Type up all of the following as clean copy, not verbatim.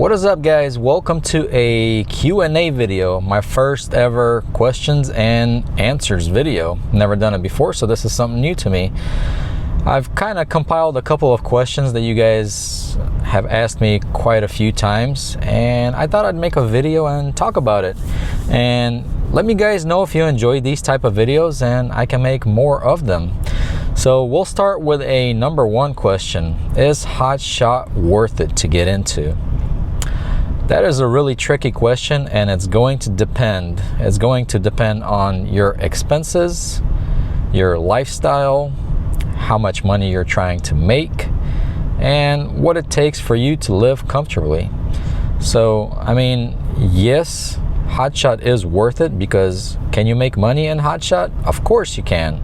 What is up, guys? Welcome to a Q&A video, my first ever questions and answers video. Never done it before, so this is something new to me. I've kind of compiled a couple of questions that you guys have asked me quite a few times, and I thought I'd make a video and talk about it. And let me guys know if you enjoy these type of videos and I can make more of them. So we'll start with a number one question. Is Hotshot worth it to get into? That is a really tricky question, and it's going to depend. It's going to depend on your expenses, your lifestyle, how much money you're trying to make, and what it takes for you to live comfortably. So, I mean, yes, Hotshot is worth it, because can you make money in Hotshot? Of course you can.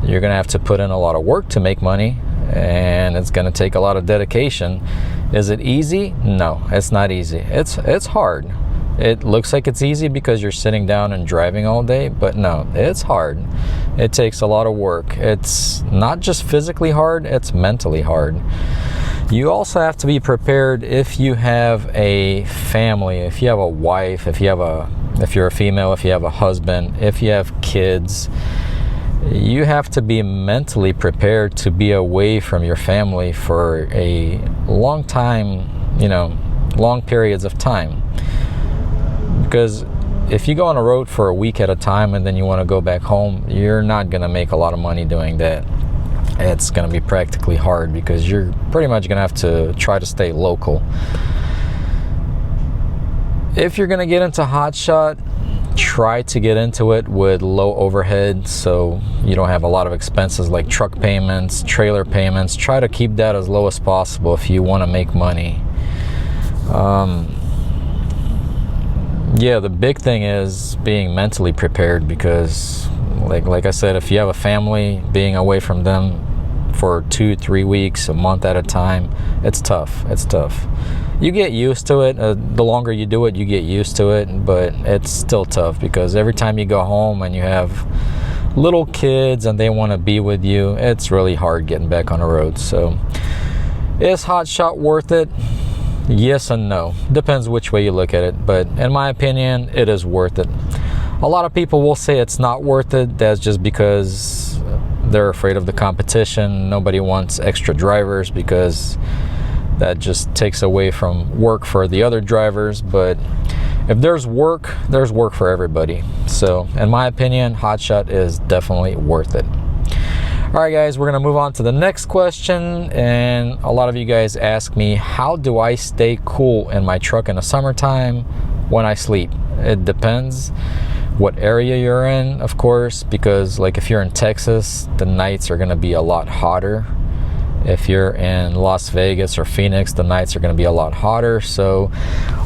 You're gonna have to put in a lot of work to make money, and it's gonna take a lot of dedication. Is it easy? No, it's not easy. It's hard. It looks like it's easy because you're sitting down and driving all day, but no, it's hard. It takes a lot of work. It's not just physically hard, it's mentally hard. You also have to be prepared if you have a family, if you have a wife, if you're a female, if you have a husband, if you have kids. You have to be mentally prepared to be away from your family for a long time, long periods of time. Because if you go on a road for a week at a time and then you want to go back home, you're not going to make a lot of money doing that. It's going to be practically hard because you're pretty much going to have to try to stay local. If you're going to get into Hotshot, try to get into it with low overhead, so you don't have a lot of expenses like truck payments, trailer payments. Try to keep that as low as possible if you want to make money. Yeah, the big thing is being mentally prepared, because like I said, if you have a family, being away from them for 2-3 weeks, a month at a time, it's tough. You get used to it. The longer you do it, you get used to it, but it's still tough because every time you go home and you have little kids and they want to be with you, it's really hard getting back on the road. So is Hotshot worth it? Yes and no. Depends which way you look at it, but in my opinion, it is worth it. A lot of people will say it's not worth it. That's just because they're afraid of the competition. Nobody wants extra drivers because that just takes away from work for the other drivers. But if there's work for everybody. So in my opinion, Hotshot is definitely worth it. All right, guys, we're gonna move on to the next question. And a lot of you guys ask me, how do I stay cool in my truck in the summertime when I sleep? It depends what area you're in, of course, because like if you're in Texas, the nights are gonna be a lot hotter. If you're in Las Vegas or Phoenix, the nights are going to be a lot hotter. So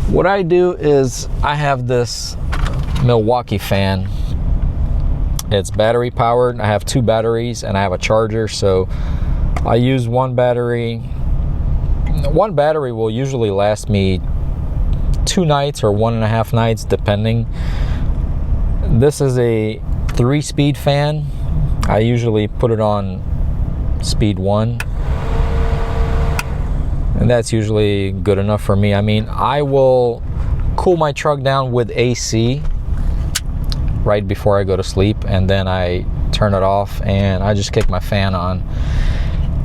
what I do is I have this Milwaukee fan. It's battery powered. I have 2 batteries and I have a charger. So I use one battery. One battery will usually last me 2 nights or 1.5 nights, depending. This is a 3-speed fan. I usually put it on speed 1. And that's usually good enough for me. I mean, I will cool my truck down with AC right before I go to sleep, and then I turn it off and I just kick my fan on.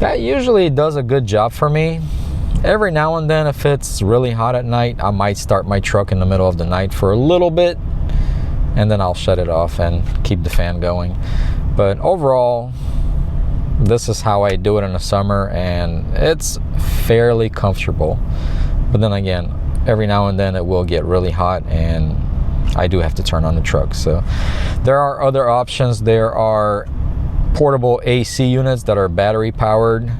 That usually does a good job for me. Every now and then, if it's really hot at night, I might start my truck in the middle of the night for a little bit, and then I'll shut it off and keep the fan going. But overall, this is how I do it in the summer, and it's fairly comfortable. But then again, every now and then it will get really hot and I do have to turn on the truck. So there are other options. There are portable AC units that are battery powered.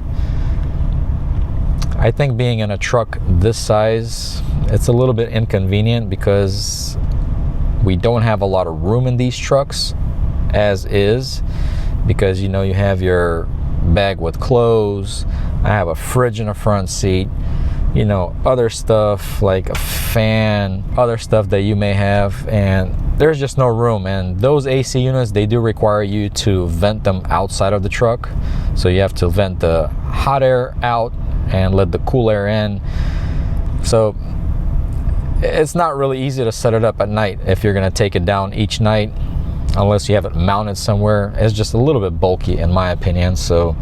I think being in a truck this size, it's a little bit inconvenient because we don't have a lot of room in these trucks as is. Because you have your bag with clothes, I have a fridge in the front seat, other stuff like a fan, other stuff that you may have, and there's just no room. And those AC units, they do require you to vent them outside of the truck, so you have to vent the hot air out and let the cool air in. So it's not really easy to set it up at night if you're going to take it down each night, unless you have it mounted somewhere. It's just a little bit bulky in my opinion, so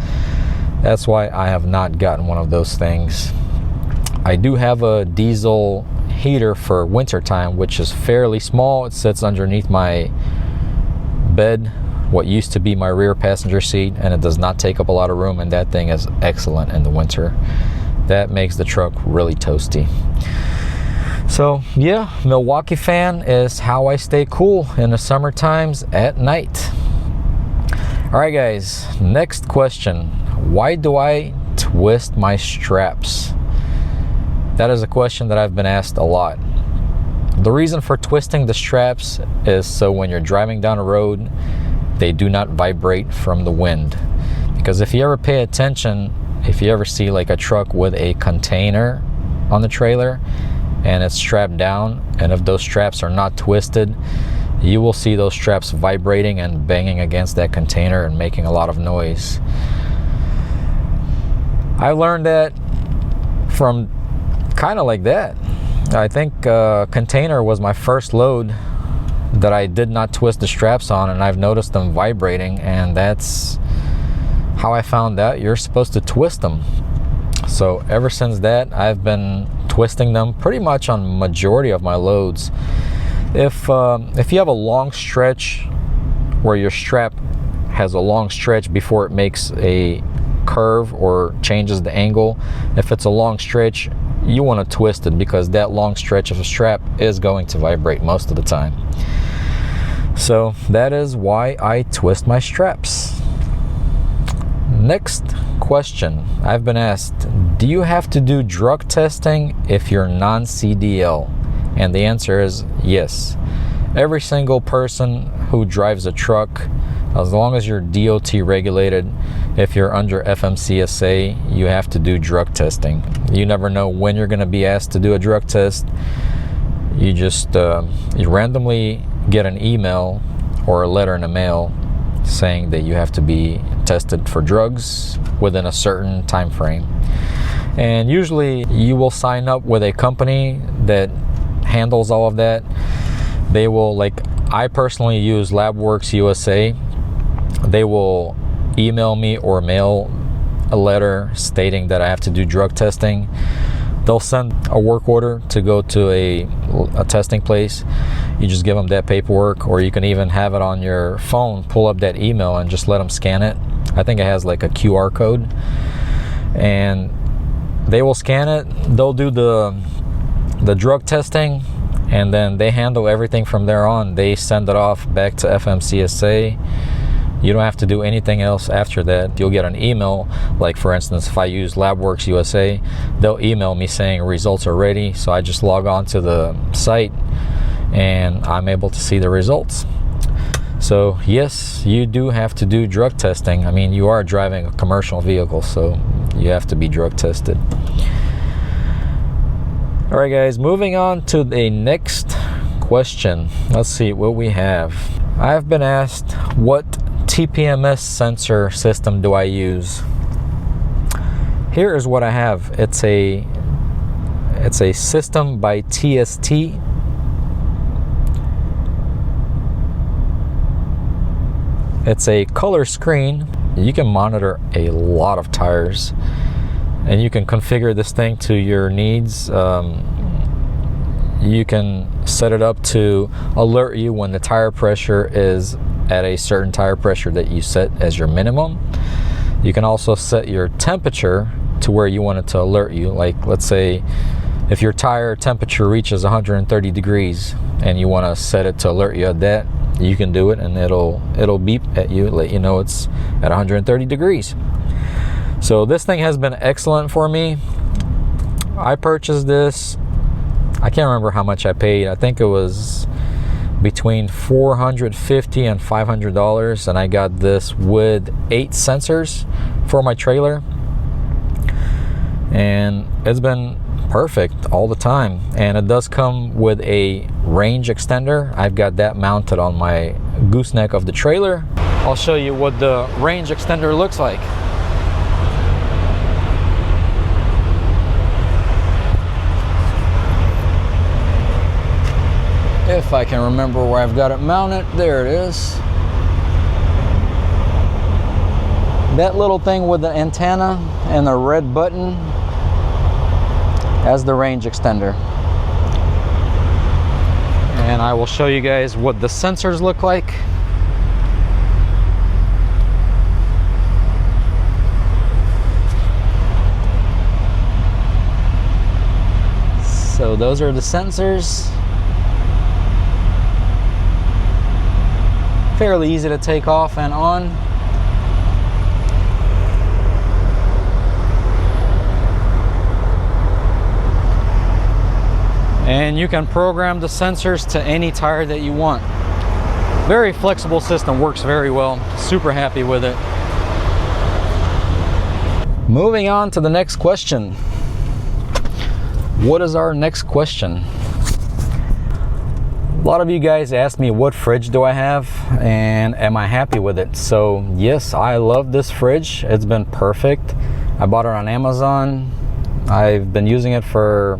that's why I have not gotten one of those things. I do have a diesel heater for winter time, which is fairly small. It sits underneath my bed, what used to be my rear passenger seat, and it does not take up a lot of room, and that thing is excellent in the winter. That makes the truck really toasty. So yeah, Milwaukee fan is how I stay cool in the summer times at night. All right guys, next question. Why do I twist my straps? That is a question that I've been asked a lot. The reason for twisting the straps is so when you're driving down a road, they do not vibrate from the wind. Because if you ever pay attention, if you ever see like a truck with a container on the trailer and it's strapped down, and if those straps are not twisted, you will see those straps vibrating and banging against that container and making a lot of noise. I learned that from kind of like that. I think container was my first load that I did not twist the straps on, and I've noticed them vibrating, and that's how I found out you're supposed to twist them. So ever since that, I've been twisting them pretty much on majority of my loads. If you have a long stretch where your strap has a long stretch before it makes a curve or changes the angle, if it's a long stretch, you want to twist it, because that long stretch of a strap is going to vibrate most of the time. So that is why I twist my straps. Next question. I've been asked, do you have to do drug testing if you're non-CDL? And the answer is yes. Every single person who drives a truck, as long as you're DOT regulated, if you're under FMCSA, you have to do drug testing. You never know when you're going to be asked to do a drug test. You just you randomly get an email or a letter in the mail saying that you have to be tested for drugs within a certain time frame. And usually you will sign up with a company that handles all of that. They will, like, I personally use LabWorks USA. They will email me or mail a letter stating that I have to do drug testing. They'll send a work order to go to a testing place. You just give them that paperwork, or you can even have it on your phone, pull up that email and just let them scan it. I think it has like a QR code, and they will scan it. They'll do the drug testing, and then they handle everything from there on. They send it off back to FMCSA. You don't have to do anything else after that. You'll get an email, like for instance, if I use LabWorks USA, they'll email me saying results are ready. So I just log on to the site and I'm able to see the results. So yes, you do have to do drug testing. I mean, you are driving a commercial vehicle, so you have to be drug tested. All right guys, moving on to the next question. Let's see what we have. I've been asked, what TPMS sensor system do I use? Here is what I have. It's a system by TST. It's a color screen. You can monitor a lot of tires, and you can configure this thing to your needs. You can set it up to alert you when the tire pressure is at a certain tire pressure that you set as your minimum. You can also set your temperature to where you want it to alert you. Like, let's say if your tire temperature reaches 130 degrees and you want to set it to alert you at that, you can do it, and it'll beep at you, let you know it's at 130 degrees. So this thing has been excellent for me. I purchased this, I can't remember how much I paid. I think it was between $450 and $500, and I got this with 8 sensors for my trailer, and it's been perfect all the time. And it does come with a range extender. I've got that mounted on my gooseneck of the trailer. I'll show you what the range extender looks like. if I can remember where I've got it mounted. There it is. That little thing with the antenna and the red button as the range extender. And I will show you guys what the sensors look like. So those are the sensors. Fairly easy to take off and on. And you can program the sensors to any tire that you want. Very flexible system, works very well. Super happy with it. Moving on to the next question. What is our next question? A lot of you guys asked me what fridge do I have and am I happy with it? So yes, I love this fridge. It's been perfect. I bought it on Amazon. I've been using it for,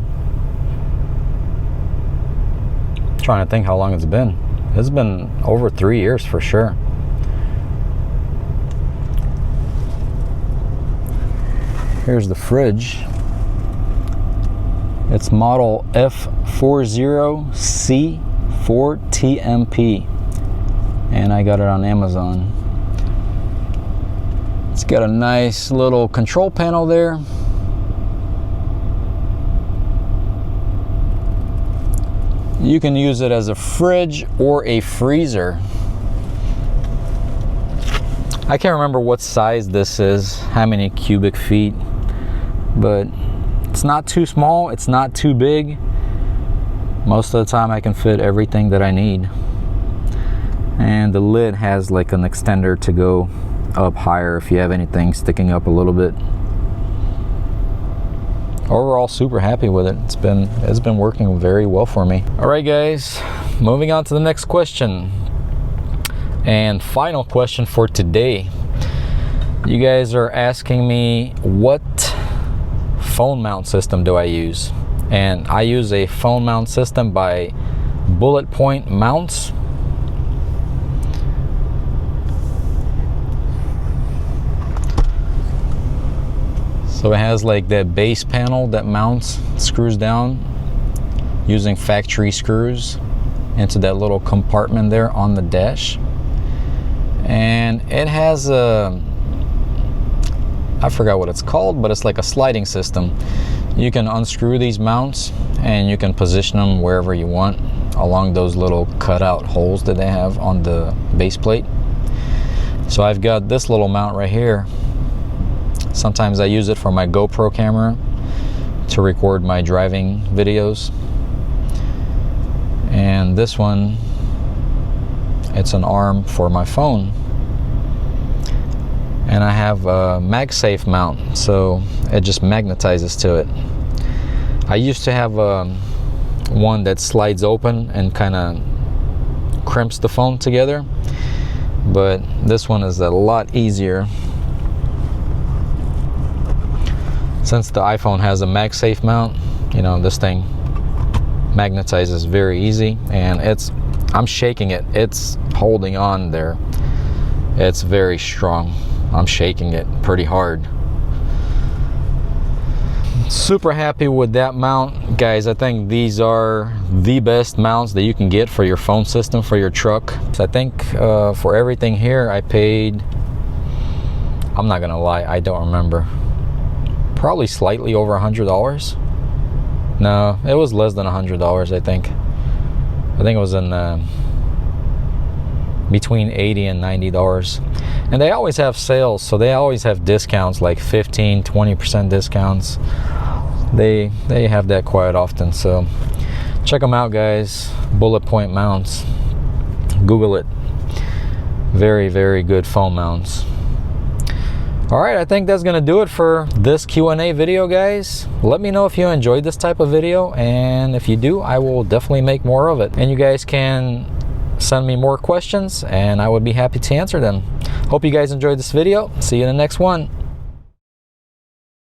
trying to think how long it's been. It's been over 3 years for sure. Here's the fridge. It's model F40C4TMP, and I got it on Amazon. It's got a nice little control panel there. You can use it as a fridge or a freezer. I can't remember what size this is, how many cubic feet, but it's not too small, it's not too big. Most of the time I can fit everything that I need. And the lid has like an extender to go up higher if you have anything sticking up a little bit. Overall, super happy with it. It's been working very well for me. All right, guys, moving on to the next question and final question for today. You guys are asking me what phone mount system do I use, and I use a phone mount system by Bullet Point Mounts. So it has like that base panel that mounts, screws down using factory screws into that little compartment there on the dash. And it has a, I forgot what it's called, but it's like a sliding system. You can unscrew these mounts and you can position them wherever you want along those little cutout holes that they have on the base plate. So I've got this little mount right here. Sometimes I use it for my GoPro camera to record my driving videos. And this one, it's an arm for my phone. And I have a MagSafe mount, so it just magnetizes to it. I used to have one that slides open and kind of crimps the phone together, but this one is a lot easier. Since the iPhone has a MagSafe mount, you know, this thing magnetizes very easy, and I'm shaking it. It's holding on there. It's very strong. I'm shaking it pretty hard. Super happy with that mount, guys. I think these are the best mounts that you can get for your phone system, for your truck. So I think for everything here I paid, I'm not gonna lie, I don't remember, probably slightly over $100. No, it was less than $100. I think it was in between $80 and $90. And they always have sales, so they always have discounts, like 15-20% discounts. They have that quite often, so check them out, guys. Bullet Point Mounts, Google it. Very, very good phone mounts. All right, I think that's gonna do it for this Q&A video, guys. Let me know if you enjoyed this type of video, and if you do, I will definitely make more of it. And you guys can send me more questions and I would be happy to answer them. Hope you guys enjoyed this video. See you in the next one.